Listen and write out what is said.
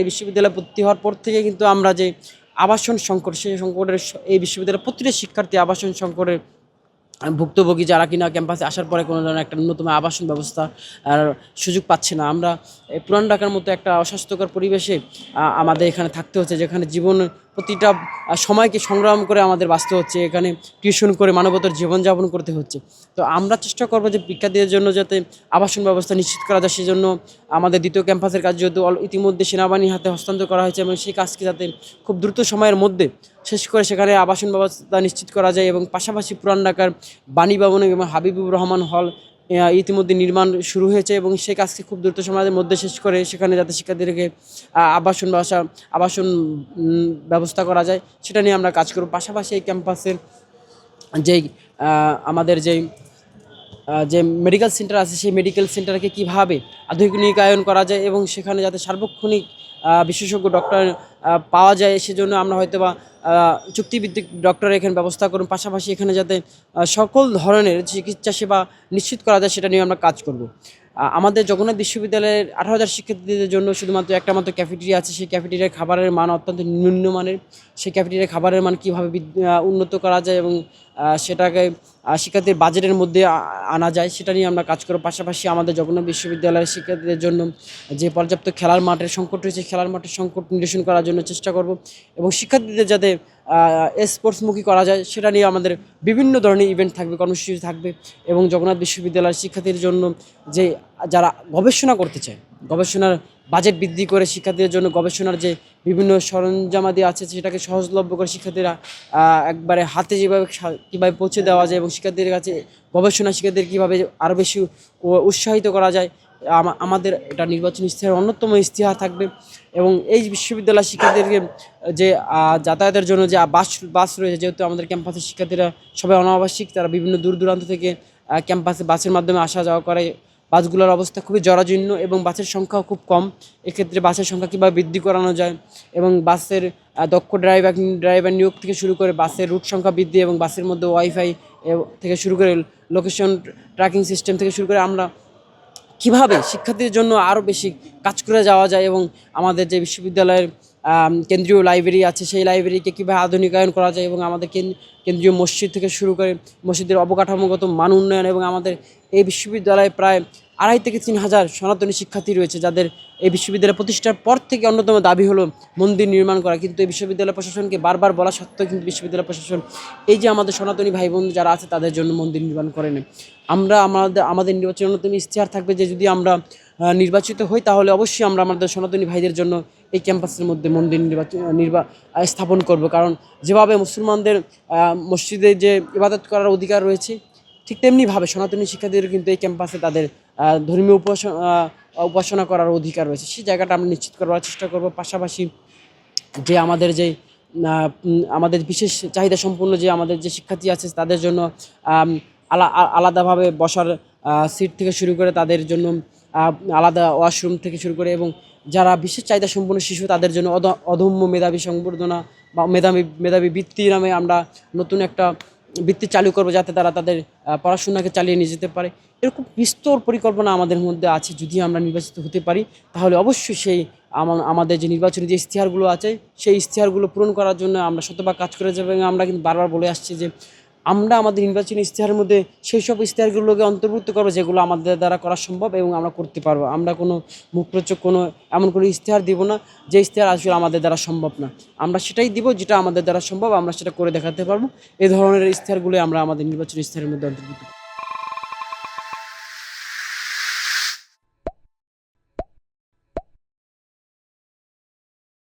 এই বিশ্ববিদ্যালয়ে ভর্তি হওয়ার পর থেকে কিন্তু আমরা যে আবাসন সংকট, সেই সংকটের এই বিশ্ববিদ্যালয়ের প্রতিটা শিক্ষার্থী আবাসন সংকটের ভুক্তভোগী, যারা কিনা ক্যাম্পাসে আসার পরে কোনো ধরনের একটা ন্যূনতম আবাসন ব্যবস্থা আর সুযোগ পাচ্ছে না। আমরা পুরান ঢাকার মতো একটা অস্বাস্থ্যকর পরিবেশে আমাদের এখানে থাকতে হচ্ছে, যেখানে জীবন প্রতিটা সময়কে সংগ্রাম করে আমাদের বাঁচতে হচ্ছে, এখানে টিউশন করে মানবতার জীবনযাপন করতে হচ্ছে। তো আমরা চেষ্টা করবো যে শিক্ষার্থীদের জন্য যাতে আবাসন ব্যবস্থা নিশ্চিত করা যায়, সেজন্য আমাদের দ্বিতীয় ক্যাম্পাসের কাজ যেহেতু ইতিমধ্যে সেনাবাহিনীর হাতে হস্তান্তর করা হয়েছে, এবং সেই কাজকে যাতে খুব দ্রুত সময়ের মধ্যে শেষ করে সেখানে আবাসন ব্যবস্থা নিশ্চিত করা যায়। এবং পাশাপাশি পুরান ঢাকার বাণী ভবন এবং হাবিবুর রহমান হল ইতিমধ্যে নির্মাণ শুরু হয়েছে, এবং সেই কাজকে খুব দ্রুত সময়ের মধ্যে শেষ করে সেখানে যাতে শিক্ষার্থীদেরকে আবাসন ব্যবস্থা করা যায়, সেটা নিয়ে আমরা কাজ করব। পাশাপাশি এই ক্যাম্পাসের যেই আমাদের যে মেডিকেল সেন্টার আছে, সেই মেডিকেল সেন্টারকে কীভাবে আধুনিকায়ন করা যায় এবং সেখানে যাতে সার্বক্ষণিক বিশেষজ্ঞ ডক্টর পাওয়া যায়, সেজন্য আমরা হয়তোবা চুক্তিভিত্তিক ডক্টরের এখানে ব্যবস্থা করুন। পাশাপাশি এখানে যাতে সকল ধরনের চিকিৎসা সেবা নিশ্চিত করা যায়, সেটা নিয়ে আমরা কাজ করব। আমাদের জগন্নাথ বিশ্ববিদ্যালয়ের 18,000 শিক্ষার্থীদের জন্য শুধুমাত্র একটা মাত্র ক্যাফেটেরিয়া আছে। সেই ক্যাফেটেরিয়ার খাবারের মান অত্যন্ত নিম্নমানের। সেই ক্যাফেটেরিয়ার খাবারের মান কীভাবে উন্নত করা যায় এবং সেটাকে শিক্ষার্থীর বাজেটের মধ্যে আনা যায়, সেটা নিয়ে আমরা কাজ করব। পাশাপাশি আমাদের জগন্নাথ বিশ্ববিদ্যালয়ের শিক্ষার্থীদের জন্য যে পর্যাপ্ত খেলার মাঠের সংকট রয়েছে, খেলার মাঠের সংকট নিরসন করার জন্য চেষ্টা করব, এবং শিক্ষার্থীদের যাতে স্পোর্টসমুখী করা যায়, সেটা নিয়ে আমাদের বিভিন্ন ধরনের ইভেন্ট থাকবে, কর্মসূচি থাকবে। এবং জগন্নাথ বিশ্ববিদ্যালয়ের শিক্ষার্থীদের জন্য যারা গবেষণা করতে চায়, গবেষণার বাজেট বৃদ্ধি করে শিক্ষার্থীদের জন্য গবেষণার যে বিভিন্ন সরঞ্জামাদি আছে, সেটাকে সহজলভ্য করে শিক্ষার্থীরা একবারে হাতে কীভাবে পৌঁছে দেওয়া যায়, এবং শিক্ষার্থীদের কাছে গবেষণা শিক্ষার্থীদের কীভাবে আরও বেশি উৎসাহিত করা যায়, আমাদের এটা নির্বাচনী ইশতেহারের অন্যতম ইশতেহার থাকবে। এবং এই বিশ্ববিদ্যালয় শিক্ষার্থীদেরকে যে যাতায়াতের জন্য যে বাস রয়েছে, যেহেতু আমাদের ক্যাম্পাসের শিক্ষার্থীরা সবাই অনাবাসিক, তারা বিভিন্ন দূর দূরান্ত থেকে ক্যাম্পাসে বাসের মাধ্যমে আসা যাওয়া করে। বাসগুলোর অবস্থা খুবই জরাজীর্ণ এবং বাসের সংখ্যাও খুব কম। এক্ষেত্রে বাসের সংখ্যা কীভাবে বৃদ্ধি করানো যায়, এবং বাসের দক্ষ ড্রাইভার নিয়োগ থেকে শুরু করে বাসের রুট সংখ্যা বৃদ্ধি, এবং বাসের মধ্যে ওয়াইফাই থেকে শুরু করে লোকেশন ট্র্যাকিং সিস্টেম থেকে শুরু করে আমরা কীভাবে শিক্ষার্থীদের জন্য আরও বেশি কাজ করে যাওয়া যায়, এবং আমাদের যে বিশ্ববিদ্যালয়ের কেন্দ্রীয় লাইব্রেরি আছে, সেই লাইব্রেরিকে কীভাবে আধুনিকায়ন করা যায়, এবং আমাদের কেন্দ্রীয় মসজিদ থেকে শুরু করে মসজিদের অবকাঠামোগত মান উন্নয়ন। এবং আমাদের এই বিশ্ববিদ্যালয়ে প্রায় 2,500 থেকে 3,000 সনাতনী শিক্ষার্থী রয়েছে, যাদের এই বিশ্ববিদ্যালয় প্রতিষ্ঠার পর থেকে অন্যতম দাবি হলো মন্দির নির্মাণ করা। কিন্তু এই বিশ্ববিদ্যালয় প্রশাসনকে বারবার বলা সত্ত্বেও কিন্তু বিশ্ববিদ্যালয় প্রশাসন এই যে আমাদের সনাতনী ভাই বোন যারা আছে তাদের জন্য মন্দির নির্মাণ করেনি। আমরা আমাদের নির্বাচনের অন্যতম ইশতেহার থাকবে যে যদি আমরা নির্বাচিত হই, তাহলে অবশ্যই আমরা আমাদের সনাতনী ভাইদের জন্য এই ক্যাম্পাসের মধ্যে মন্দির স্থাপন করব। কারণ যেভাবে মুসলমানদের মসজিদে যে ইবাদত করার অধিকার রয়েছে, ঠিক তেমনিভাবে সনাতনী শিক্ষার্থীদের কিন্তু এই ক্যাম্পাসে তাদের ধর্মীয় উপাসনা করার অধিকার রয়েছে। সেই জায়গাটা আমরা নিশ্চিত করার চেষ্টা করব। পাশাপাশি যে আমাদের বিশেষ চাহিদা সম্পন্ন যে আমাদের যে শিক্ষার্থী আছে, তাদের জন্য আলাদাভাবে বসার সিট থেকে শুরু করে, তাদের জন্য আলাদা ওয়াশরুম থেকে শুরু করে, এবং যারা বিশেষ চাহিদা সম্পন্ন শিশু তাদের জন্য অদম্য মেধাবী সংবর্ধনা বা মেধাবী বৃত্তি নামে আমরা নতুন একটা বৃত্তি চালু করবো, যাতে তারা তাদের পড়াশোনাকে চালিয়ে নিয়ে যেতে পারে। এরকম বিস্তর পরিকল্পনা আমাদের মধ্যে আছে। যদি আমরা নির্বাচিত হতে পারি, তাহলে অবশ্যই সেই আমাদের যে নির্বাচনী যে ইশতেহারগুলো আছে, সেই ইশতেহারগুলো পূরণ করার জন্য আমরা শতভাগ কাজ করে যাবো। এবং আমরা কিন্তু বারবার বলে আসছি যে আমরা আমাদের নির্বাচনী ইশতেহারের মধ্যে সেই সব ইশতেহারগুলোকে অন্তর্ভুক্ত করবো যেগুলো আমাদের দ্বারা করা সম্ভব এবং আমরা করতে পারবো। আমরা কোনো মুখরোচক এমন কোনো ইশতেহার দিব না যে ইশতেহার আসলে আমাদের দ্বারা সম্ভব না। আমরা সেটাই দিব যেটা আমাদের দ্বারা সম্ভব, আমরা সেটা করে দেখাতে পারবো। এই ধরনের ইশতেহারগুলো আমরা আমাদের নির্বাচনী ইশতেহারের মধ্যে অন্তর্ভুক্ত